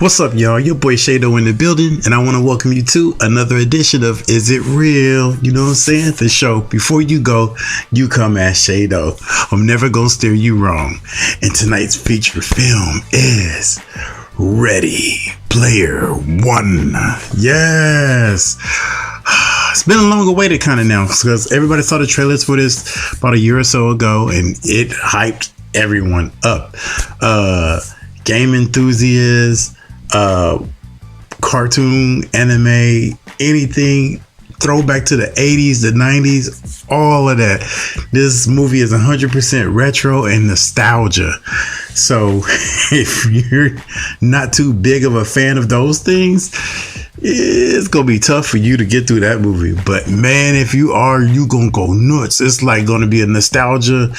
What's up, y'all? Your boy Shaydo in the building, and I want to welcome you to another edition of Is It Real? You know what I'm saying? The show. Before you go, you come ask Shaydo. I'm never gonna steer you wrong. And tonight's feature film is Ready Player One. Yes. It's been a long awaited kind of now because everybody saw the trailers for this about a year or so ago, and it hyped everyone up. Game enthusiasts, cartoon, anime, anything, throwback to the 80s, the 90s, all of that. This movie is 100% retro and nostalgia. So if you're not too big of a fan of those things, it's gonna be tough for you to get through that movie. But man, if you are, you gonna go nuts. It's like gonna be a nostalgia,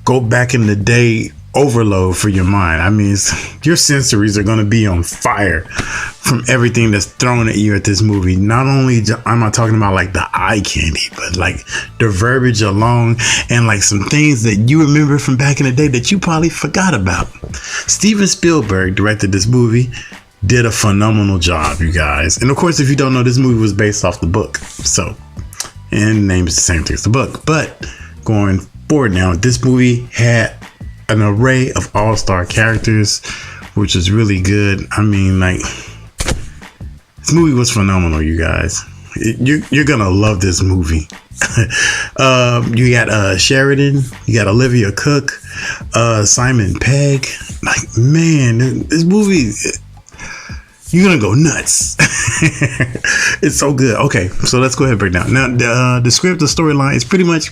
go back in the day overload for your mind. I mean, your sensories are going to be on fire from everything that's thrown at you at this movie. Not only am I talking about like the eye candy, but like the verbiage alone and like some things that you remember from back in the day that you probably forgot about. Steven Spielberg directed this movie, did a phenomenal job, you guys. And of course, if you don't know, this movie was based off the book. So, and the name is the same thing as the book. But going forward now, this movie had an array of all-star characters, which is really good. I mean, like, this movie was phenomenal, you guys. You're gonna love this movie. You got Sheridan, you got Olivia Cooke, Simon Pegg. Like, man, this movie, you're gonna go nuts. It's so good. Okay, so let's go ahead and break down. Now, the script, the storyline is pretty much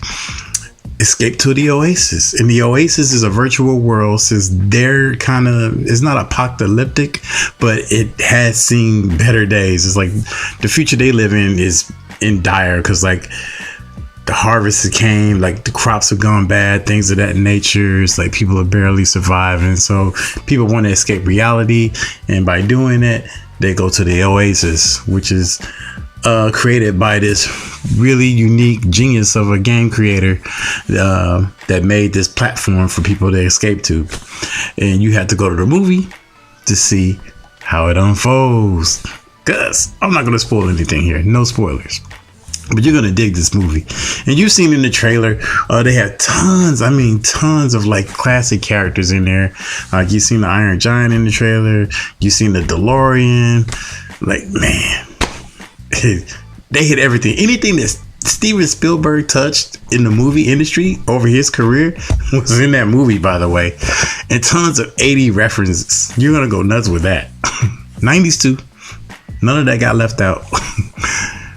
escape to the OASIS, and the OASIS is a virtual world. Since they're kind of, it's not apocalyptic, but it has seen better days. It's like the future they live in is in dire because like the harvest came, like the crops have gone bad, things of that nature. It's like people are barely surviving, so people want to escape reality, and by doing it, they go to the OASIS, which is created by this really unique genius of a game creator that made this platform for people to escape to. And you have to go to the movie to see how it unfolds. Cause I'm not going to spoil anything here. No spoilers. But you're going to dig this movie. And you've seen in the trailer, they have tons of like classic characters in there. Like you've seen the Iron Giant in the trailer. You've seen the DeLorean. Like, man. They hit everything. Anything that Steven Spielberg touched in the movie industry over his career was in that movie, by the way. And tons of 80 references. You're going to go nuts with that. 90s too. None of that got left out.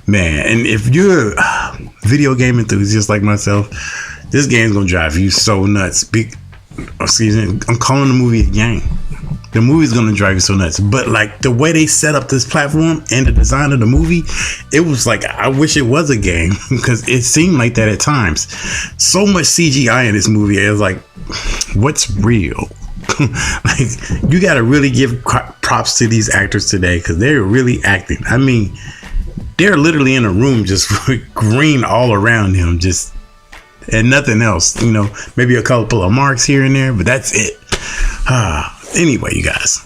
Man, and if you're a video game enthusiast like myself, this game's going to drive you so nuts. Excuse me, I'm calling the movie a game. The movie's gonna drive you so nuts, but like the way they set up this platform and the design of the movie, it was like, I wish it was a game because it seemed like that at times. So much CGI in this movie is like, what's real? Like, you gotta really give props to these actors today because they're really acting. I mean, they're literally in a room just green all around him, just and nothing else. You know, maybe a couple of marks here and there, but that's it. Anyway, you guys,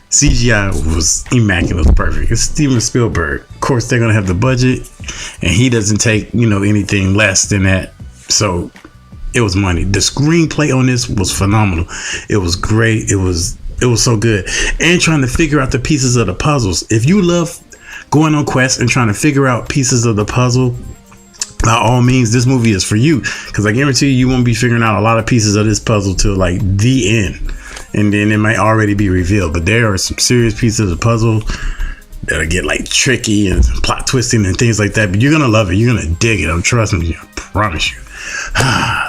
CGI was immaculate, it was perfect. It's Steven Spielberg. Of course, they're gonna have the budget, and he doesn't take anything less than that. So it was money. The screenplay on this was phenomenal. It was great. It was so good. And trying to figure out the pieces of the puzzles. If you love going on quests and trying to figure out pieces of the puzzle, by all means, this movie is for you, because I guarantee you won't be figuring out a lot of pieces of this puzzle till like the end, and then it might already be revealed. But there are some serious pieces of the puzzle that'll get like tricky and plot twisting and things like that. But you're gonna love it. You're gonna dig it. I'm trusting you. I promise you.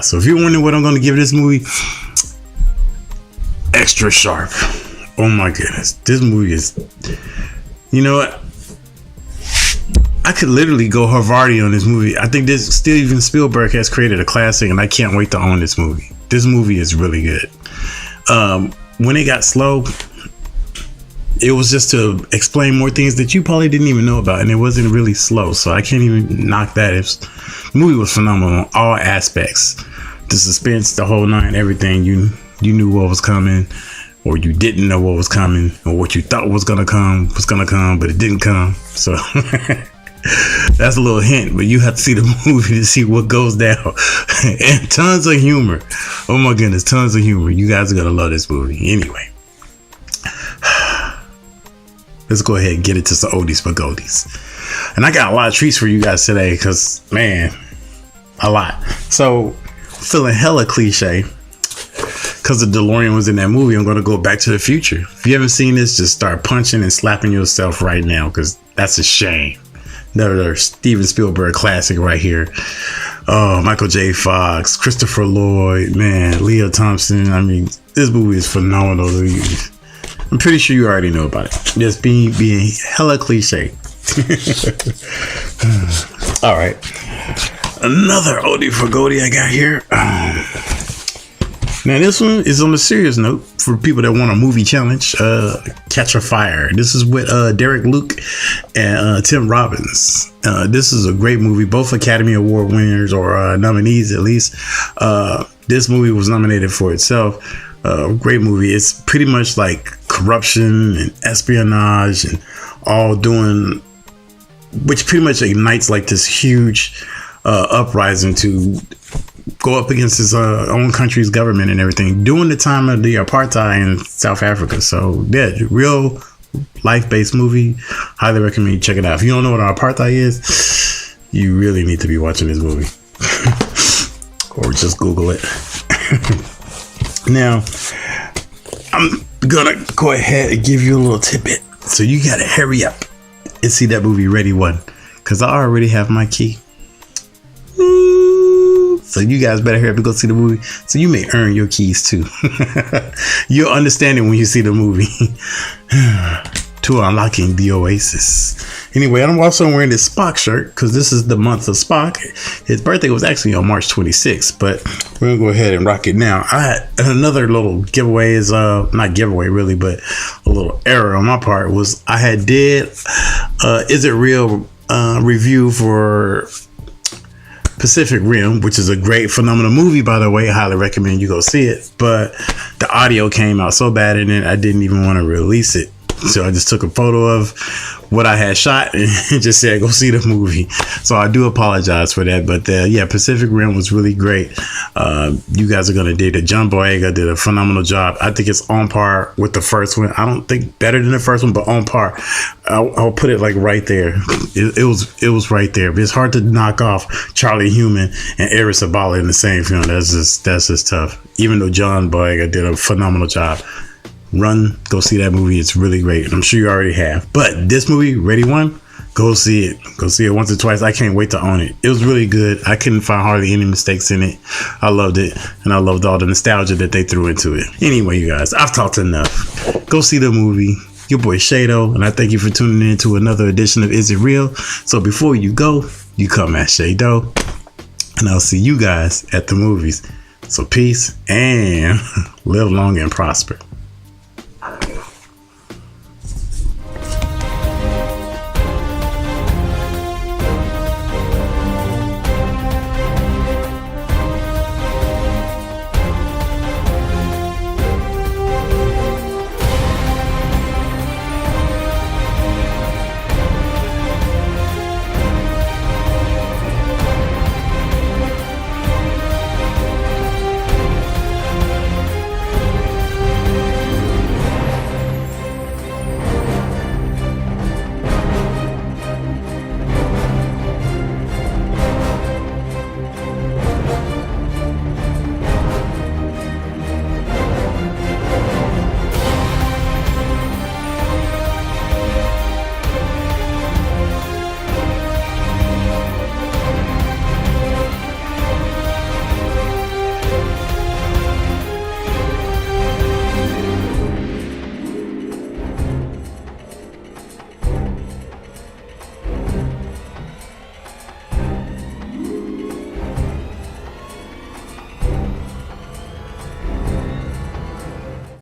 So if you're wondering what I'm gonna give this movie, extra sharp. Oh my goodness, this movie is. You know what? I could literally go Harvardi on this movie. I think this Steven Spielberg has created a classic, and I can't wait to own this movie. This movie is really good. When it got slow, it was just to explain more things that you probably didn't even know about, and it wasn't really slow, so I can't even knock that. The movie was phenomenal on all aspects. The suspense, the whole nine, everything. You knew what was coming. or you didn't know what was coming, or what you thought was gonna come, but it didn't come. So that's a little hint, but you have to see the movie to see what goes down. And tons of humor. Oh my goodness, tons of humor. You guys are gonna love this movie. Anyway, let's go ahead and get into some oldies but goldies. And I got a lot of treats for you guys today, because man, a lot. So feeling hella cliche, because the DeLorean was in that movie. I'm going to go back to the future. If you haven't seen this, just start punching and slapping yourself right now, because that's a shame. Another Steven Spielberg classic right here. Oh, Michael J. Fox, Christopher Lloyd, man, Leah Thompson. I mean, this movie is phenomenal. I'm pretty sure you already know about it. Just being hella cliche. All right. Another oldie for goldie I got here. Now this one is on a serious note for people that want a movie challenge. Catch a Fire. This is with Derek Luke and Tim Robbins. This is a great movie. Both Academy Award winners, or nominees at least. This movie was nominated for itself. Great movie. It's pretty much like corruption and espionage and all doing, which pretty much ignites like this huge uprising to go up against his own country's government and everything during the time of the apartheid in South Africa. So yeah, real life-based movie. Highly recommend you check it out. If you don't know what apartheid is, you really need to be watching this movie. Or just Google it. Now, I'm gonna go ahead and give you a little tidbit. So you gotta hurry up and see that movie Ready One, because I already have my key. So you guys better hurry up and go see the movie, so you may earn your keys too. You'll understand it when you see the movie. To unlocking the OASIS. Anyway, I'm also wearing this Spock shirt because this is the month of Spock. His birthday was actually on March 26th, but we're gonna go ahead and rock it now. I had another little giveaway, is not giveaway really, but a little error on my part was I had did Is It Real review for Pacific Rim, which is a great, phenomenal movie, by the way. I highly recommend you go see it. But the audio came out so bad in it, I didn't even want to release it. So I just took a photo of what I had shot and just said, go see the movie. So I do apologize for that. But yeah, Pacific Rim was really great. You guys are going to dig it. John Boyega did a phenomenal job. I think it's on par with the first one. I don't think better than the first one, but on par. I'll put it like right there. It was right there. But it's hard to knock off Charlie Hunnam and Eric Sabala in the same film. That's just tough. Even though John Boyega did a phenomenal job. Run, go see that movie. It's really great. I'm sure you already have. But this movie, Ready One, go see it. Go see it once or twice. I can't wait to own it. It was really good. I couldn't find hardly any mistakes in it. I loved it. And I loved all the nostalgia that they threw into it. Anyway, you guys, I've talked enough. Go see the movie. Your boy Shaydo. And I thank you for tuning in to another edition of Is It Real? So before you go, you come at Shaydo. And I'll see you guys at the movies. So peace and live long and prosper.